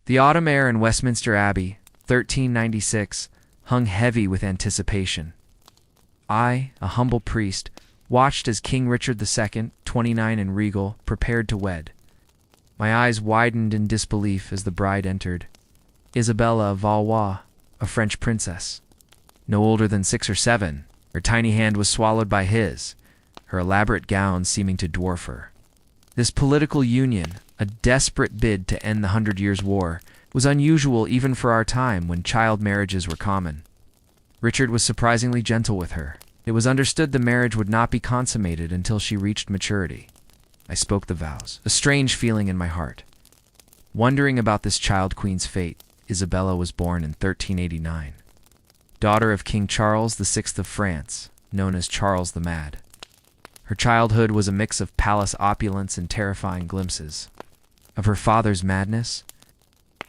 The autumn air in Westminster Abbey, 1396, hung heavy with anticipation. I, a humble priest, watched as King Richard II, 29 and regal, prepared to wed. My eyes widened in disbelief as the bride entered. Isabella of Valois, a French princess. No older than 6 or 7, her tiny hand was swallowed by his, her elaborate gown seeming to dwarf her. This political union, a desperate bid to end the 100 Years' War, was unusual even for our time when child marriages were common. Richard was surprisingly gentle with her. It was understood the marriage would not be consummated until she reached maturity. I spoke the vows, a strange feeling in my heart. Wondering about this child queen's fate, Isabella was born in 1389. Daughter of King Charles VI of France, known as Charles the Mad. Her childhood was a mix of palace opulence and terrifying glimpses of her father's madness.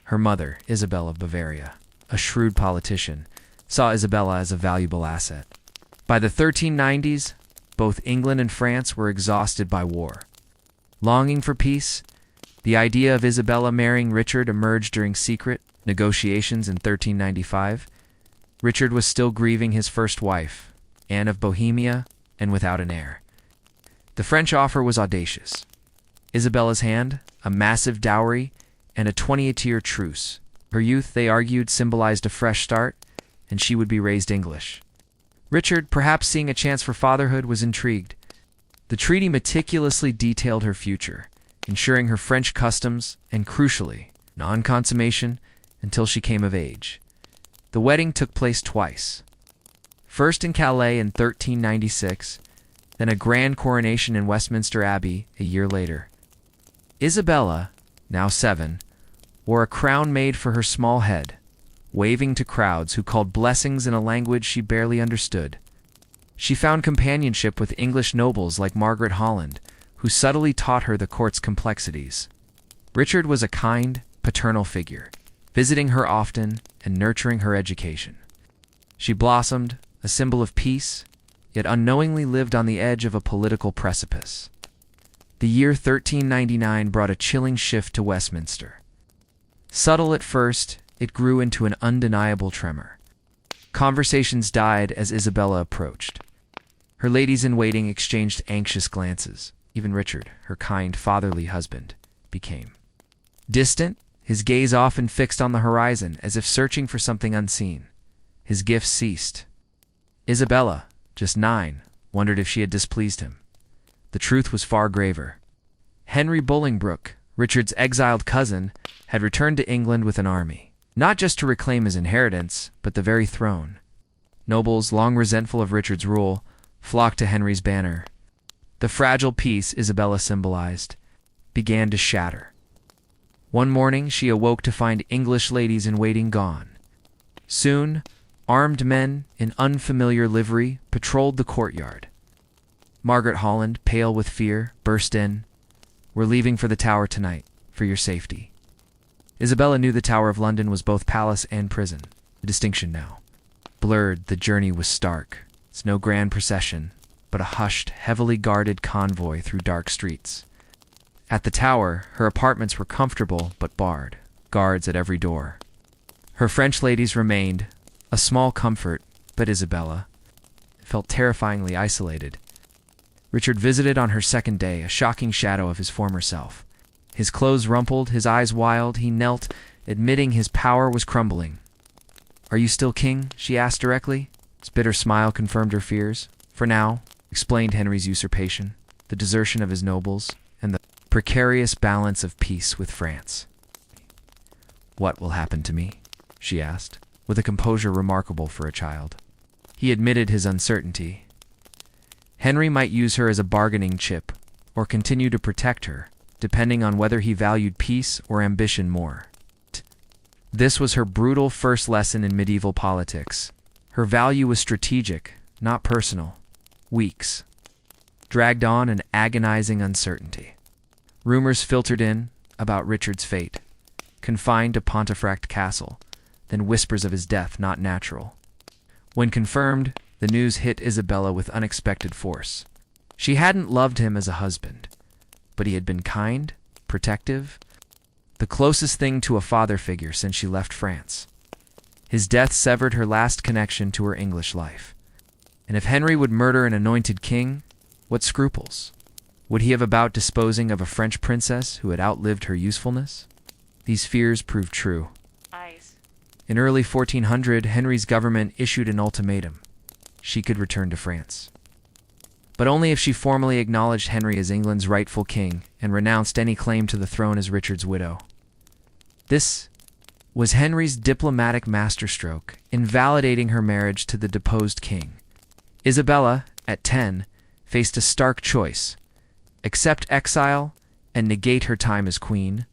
Her mother, Isabel of Bavaria, a shrewd politician, saw Isabella as a valuable asset. By the 1390s, both England and France were exhausted by war. Longing for peace, the idea of Isabella marrying Richard emerged during secret negotiations in 1395. Richard was still grieving his first wife, Anne of Bohemia, and without an heir. The French offer was audacious. Isabella's hand, a massive dowry, and a 28-year truce. Her youth, they argued, symbolized a fresh start, and she would be raised English. Richard, perhaps seeing a chance for fatherhood, was intrigued. The treaty meticulously detailed her future, ensuring her French customs and, crucially, non-consummation until she came of age. The wedding took place twice. First in Calais in 1396, then a grand coronation in Westminster Abbey a year later. Isabella, now 7, wore a crown made for her small head, waving to crowds who called blessings in a language she barely understood. She found companionship with English nobles like Margaret Holland, who subtly taught her the court's complexities. Richard was a kind, paternal figure, visiting her often and nurturing her education. She blossomed, a symbol of peace, yet unknowingly lived on the edge of a political precipice. The year 1399 brought a chilling shift to Westminster. Subtle at first, it grew into an undeniable tremor. Conversations died as Isabella approached. Her ladies-in-waiting exchanged anxious glances. Even Richard, her kind, fatherly husband, became distant, his gaze often fixed on the horizon as if searching for something unseen. His gifts ceased. Isabella, just 9, wondered if she had displeased him. The truth was far graver. Henry Bolingbroke, Richard's exiled cousin, had returned to England with an army, not just to reclaim his inheritance, but the very throne. Nobles, long resentful of Richard's rule, flocked to Henry's banner. The fragile peace Isabella symbolized began to shatter. One morning she awoke to find English ladies-in-waiting gone. Soon, armed men in unfamiliar livery patrolled the courtyard. Margaret Holland, pale with fear, burst in. "We're leaving for the Tower tonight, for your safety." Isabella knew the Tower of London was both palace and prison. The distinction now blurred, the journey was stark. It's no grand procession, but a hushed, heavily guarded convoy through dark streets. At the Tower, her apartments were comfortable but barred, guards at every door. Her French ladies remained, a small comfort, but Isabella felt terrifyingly isolated. Richard visited on her second day, a shocking shadow of his former self. His clothes rumpled, his eyes wild, he knelt, admitting his power was crumbling. "Are you still king?" she asked directly. His bitter smile confirmed her fears. "For now," explained Henry's usurpation, the desertion of his nobles, and the precarious balance of peace with France. "What will happen to me?" she asked, with a composure remarkable for a child. He admitted his uncertainty. Henry might use her as a bargaining chip, or continue to protect her, depending on whether he valued peace or ambition more. This was her brutal first lesson in medieval politics. Her value was strategic, not personal. Weeks dragged on in agonizing uncertainty. Rumors filtered in about Richard's fate, confined to Pontefract Castle, then whispers of his death not natural. When confirmed, the news hit Isabella with unexpected force. She hadn't loved him as a husband, but he had been kind, protective. the closest thing to a father figure since she left France. His death severed her last connection to her English life. And if Henry would murder an anointed king, what scruples? Would he have about disposing of a French princess who had outlived her usefulness? These fears proved true. In early 1400, Henry's government issued an ultimatum. She could return to France, but only if she formally acknowledged Henry as England's rightful king and renounced any claim to the throne as Richard's widow. This was Henry's diplomatic masterstroke, invalidating her marriage to the deposed king. Isabella, at 10, faced a stark choice: accept exile and negate her time as queen,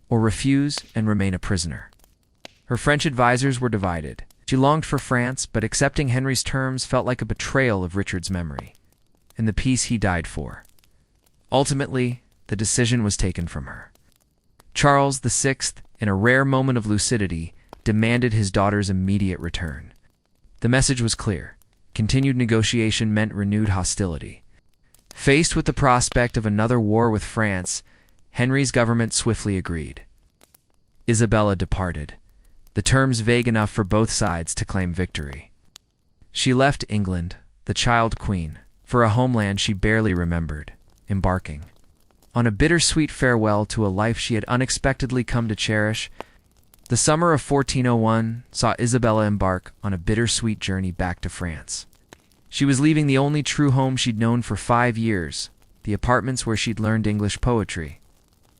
or refuse and remain a prisoner. Her French advisors were divided. She longed for France, but accepting Henry's terms felt like a betrayal of Richard's memory and the peace he died for. Ultimately, the decision was taken from her. Charles VI, in a rare moment of lucidity, demanded his daughter's immediate return. The message was clear. Continued negotiation meant renewed hostility. Faced with the prospect of another war with France, Henry's government swiftly agreed. Isabella departed, the terms vague enough for both sides to claim victory. She left England, the child queen, for a homeland she barely remembered, embarking on a bittersweet farewell to a life she had unexpectedly come to cherish. The summer of 1401 saw Isabella embark on a bittersweet journey back to France. She was leaving the only true home she'd known for 5 years, the apartments where she'd learned English poetry,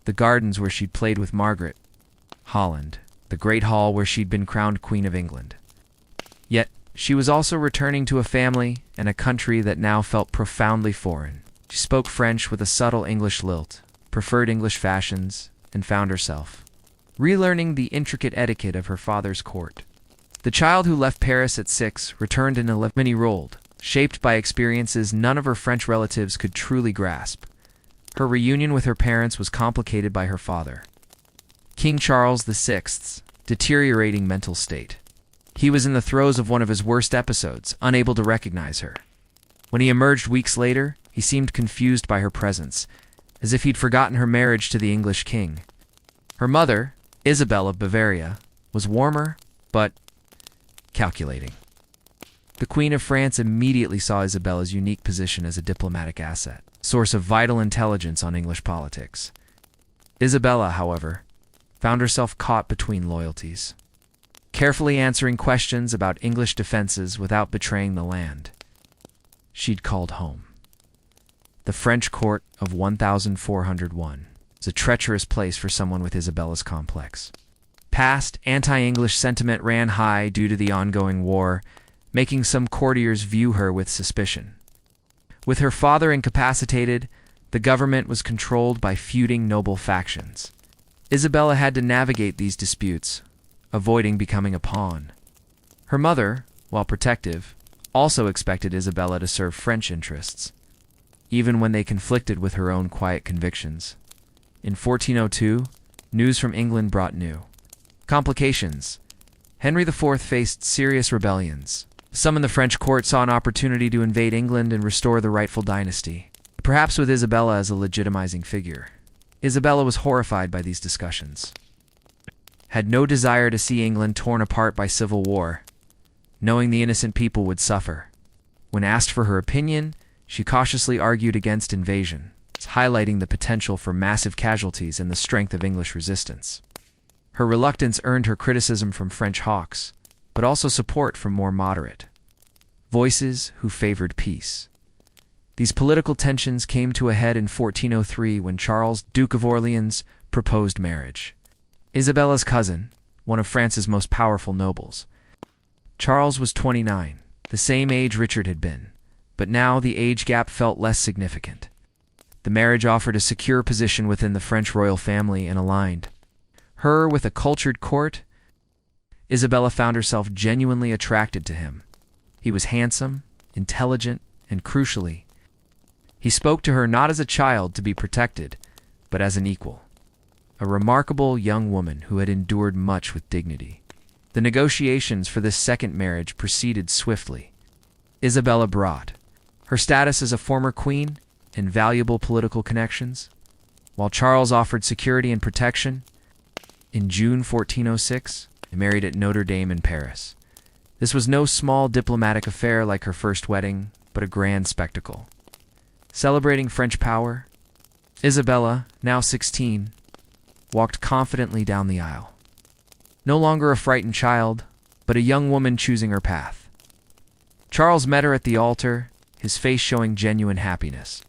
the gardens where she'd played with Margaret, Holland, the great hall where she'd been crowned Queen of England. Yet, she was also returning to a family and a country that now felt profoundly foreign. She spoke French with a subtle English lilt, preferred English fashions, and found herself relearning the intricate etiquette of her father's court. The child who left Paris at 6 returned in 11 years old, shaped by experiences none of her French relatives could truly grasp. Her reunion with her parents was complicated by her father, King Charles VI's deteriorating mental state. He was in the throes of one of his worst episodes, unable to recognize her. When he emerged weeks later, he seemed confused by her presence, as if he'd forgotten her marriage to the English king. Her mother, Isabel of Bavaria, was warmer, but calculating. The Queen of France immediately saw Isabella's unique position as a diplomatic asset, source of vital intelligence on English politics. Isabella, however, found herself caught between loyalties, carefully answering questions about English defenses without betraying the land she'd called home. The French court of 1401 was a treacherous place for someone with Isabella's complex. Past anti-English sentiment ran high due to the ongoing war, making some courtiers view her with suspicion. With her father incapacitated, the government was controlled by feuding noble factions. Isabella had to navigate these disputes, avoiding becoming a pawn. Her mother, while protective, also expected Isabella to serve French interests, even when they conflicted with her own quiet convictions. In 1402, news from England brought new complications. Henry IV faced serious rebellions. Some in the French court saw an opportunity to invade England and restore the rightful dynasty, perhaps with Isabella as a legitimizing figure. Isabella was horrified by these discussions, had no desire to see England torn apart by civil war, knowing the innocent people would suffer. When asked for her opinion, she cautiously argued against invasion, highlighting the potential for massive casualties and the strength of English resistance. Her reluctance earned her criticism from French hawks, but also support from more moderate voices who favored peace. These political tensions came to a head in 1403 when Charles, Duke of Orleans, proposed marriage. Isabella's cousin, one of France's most powerful nobles. Charles was 29, the same age Richard had been, but now the age gap felt less significant. The marriage offered a secure position within the French royal family and aligned her with a cultured court. Isabella found herself genuinely attracted to him. He was handsome, intelligent, and crucially, he spoke to her not as a child to be protected, but as an equal. A remarkable young woman who had endured much with dignity. The negotiations for this second marriage proceeded swiftly. Isabella brought her status as a former queen and valuable political connections, while Charles offered security and protection. In June 1406, they married at Notre Dame in Paris. This was no small diplomatic affair like her first wedding, but a grand spectacle. Celebrating French power, Isabella, now 16, walked confidently down the aisle. No longer a frightened child, but a young woman choosing her path. Charles met her at the altar, his face showing genuine happiness.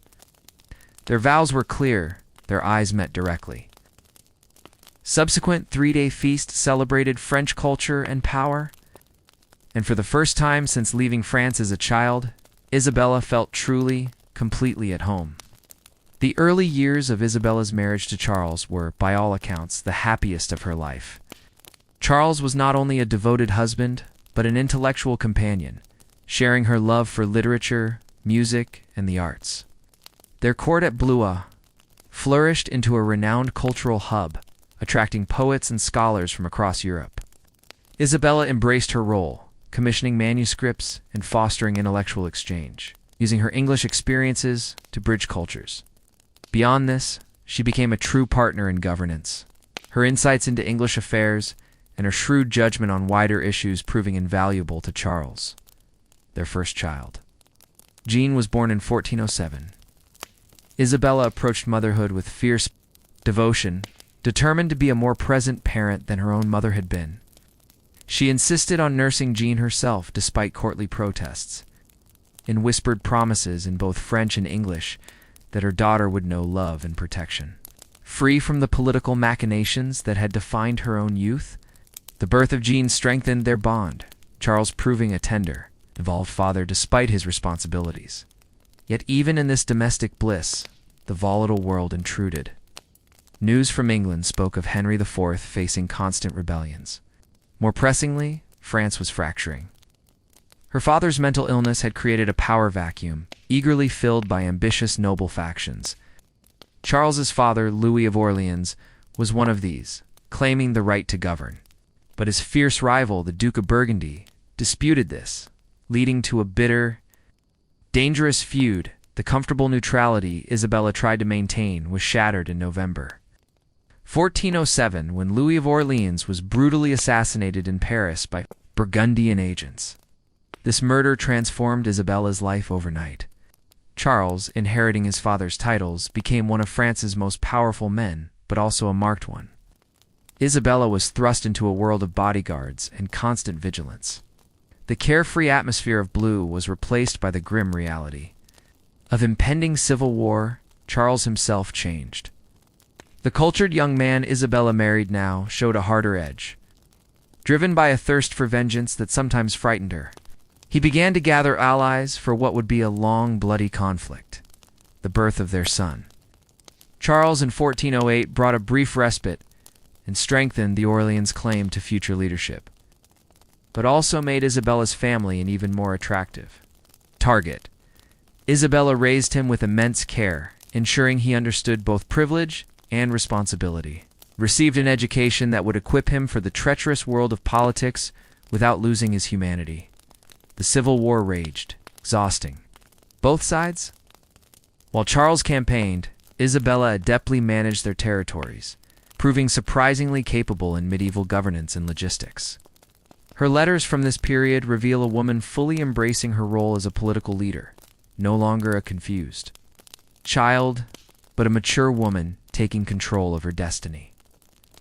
Their vows were clear, their eyes met directly. Subsequent three-day feast celebrated French culture and power, and for the first time since leaving France as a child, Isabella felt truly, completely at home. The early years of Isabella's marriage to Charles were, by all accounts, the happiest of her life. Charles was not only a devoted husband, but an intellectual companion, sharing her love for literature, music, and the arts. Their court at Blois flourished into a renowned cultural hub, attracting poets and scholars from across Europe. Isabella embraced her role, commissioning manuscripts and fostering intellectual exchange, using her English experiences to bridge cultures. Beyond this, she became a true partner in governance, her insights into English affairs and her shrewd judgment on wider issues proving invaluable to Charles, their first child. Jean was born in 1407. Isabella approached motherhood with fierce devotion, determined to be a more present parent than her own mother had been. She insisted on nursing Jean herself despite courtly protests, and whispered promises in both French and English that her daughter would know love and protection. Free from the political machinations that had defined her own youth, the birth of Jean strengthened their bond, Charles proving a tender, involved father despite his responsibilities. Yet even in this domestic bliss, the volatile world intruded. News from England spoke of Henry IV facing constant rebellions. More pressingly, France was fracturing. Her father's mental illness had created a power vacuum, eagerly filled by ambitious noble factions. Charles's father, Louis of Orleans, was one of these, claiming the right to govern. But his fierce rival, the Duke of Burgundy, disputed this, leading to a bitter, dangerous feud. The comfortable neutrality Isabella tried to maintain was shattered in November 1407, when Louis of Orleans was brutally assassinated in Paris by Burgundian agents. This murder transformed Isabella's life overnight. Charles, inheriting his father's titles, became one of France's most powerful men, but also a marked one. Isabella was thrust into a world of bodyguards and constant vigilance. The carefree atmosphere of Bleu was replaced by the grim reality of impending civil war. Charles himself changed. The cultured young man Isabella married now showed a harder edge. Driven by a thirst for vengeance that sometimes frightened her, he began to gather allies for what would be a long, bloody conflict, the birth of their son. Charles in 1408 brought a brief respite and strengthened the Orleans' claim to future leadership, but also made Isabella's family an even more attractive target. Isabella raised him with immense care, ensuring he understood both privilege and responsibility, received an education that would equip him for the treacherous world of politics without losing his humanity. The Civil War raged, exhausting both sides. While Charles campaigned, Isabella adeptly managed their territories, proving surprisingly capable in medieval governance and logistics. Her letters from this period reveal a woman fully embracing her role as a political leader, no longer a confused child, but a mature woman taking control of her destiny.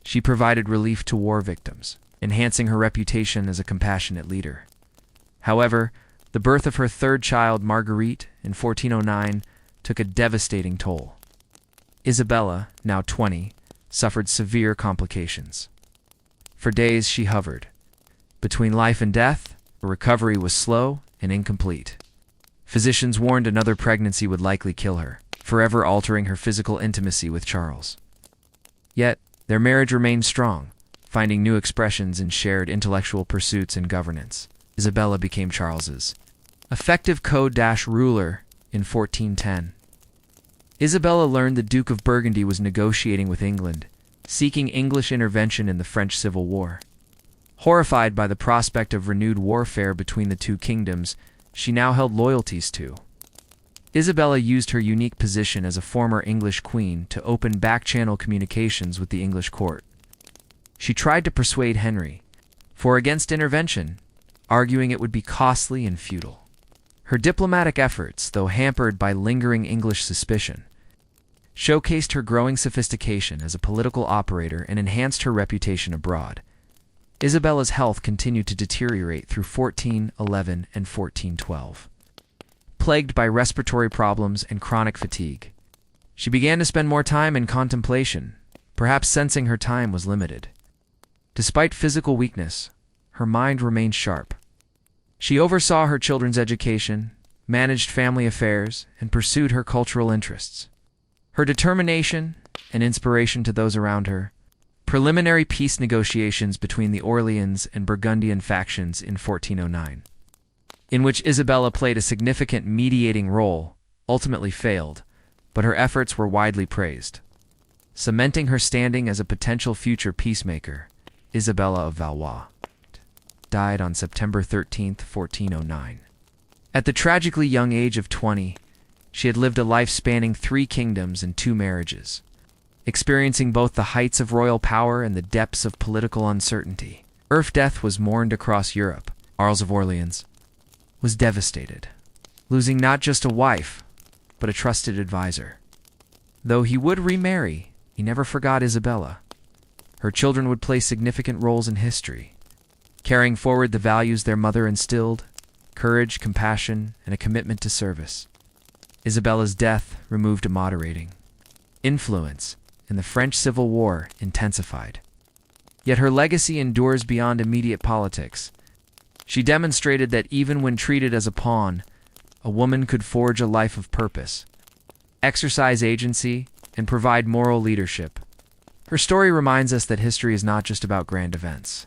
She provided relief to war victims, enhancing her reputation as a compassionate leader. However, the birth of her third child, Marguerite, in 1409, took a devastating toll. Isabella, now 20, suffered severe complications. For days she hovered between life and death. Her recovery was slow and incomplete. Physicians warned another pregnancy would likely kill her, forever altering her physical intimacy with Charles. Yet, their marriage remained strong, finding new expressions in shared intellectual pursuits and governance. Isabella became Charles's effective co-ruler in 1410. Isabella learned the Duke of Burgundy was negotiating with England, seeking English intervention in the French Civil War. Horrified by the prospect of renewed warfare between the two kingdoms she now held loyalties to, Isabella used her unique position as a former English queen to open back-channel communications with the English court. She tried to persuade Henry against intervention, arguing it would be costly and futile. Her diplomatic efforts, though hampered by lingering English suspicion, showcased her growing sophistication as a political operator and enhanced her reputation abroad. Isabella's health continued to deteriorate through 1411 and 1412. Plagued by respiratory problems and chronic fatigue, she began to spend more time in contemplation, perhaps sensing her time was limited. Despite physical weakness, her mind remained sharp. She oversaw her children's education, managed family affairs, and pursued her cultural interests. Her determination and inspiration to those around her. Preliminary peace negotiations between the Orleans and Burgundian factions in 1409, in which Isabella played a significant mediating role, ultimately failed, but her efforts were widely praised. Cementing her standing as a potential future peacemaker, Isabella of Valois died on September 13, 1409. At the tragically young age of 20, she had lived a life spanning 3 kingdoms and 2 marriages, experiencing both the heights of royal power and the depths of political uncertainty. Her death was mourned across Europe. Charles of Orleans was devastated, losing not just a wife, but a trusted advisor. Though he would remarry, he never forgot Isabella. Her children would play significant roles in history, carrying forward the values their mother instilled: courage, compassion, and a commitment to service. Isabella's death removed a moderating influence, and the French Civil War intensified. Yet her legacy endures beyond immediate politics. She demonstrated that even when treated as a pawn, a woman could forge a life of purpose, exercise agency, and provide moral leadership. Her story reminds us that history is not just about grand events,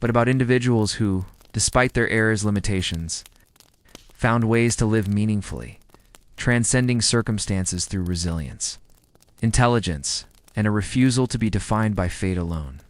but about individuals who, despite their errors' limitations, found ways to live meaningfully, transcending circumstances through resilience, intelligence, and a refusal to be defined by fate alone.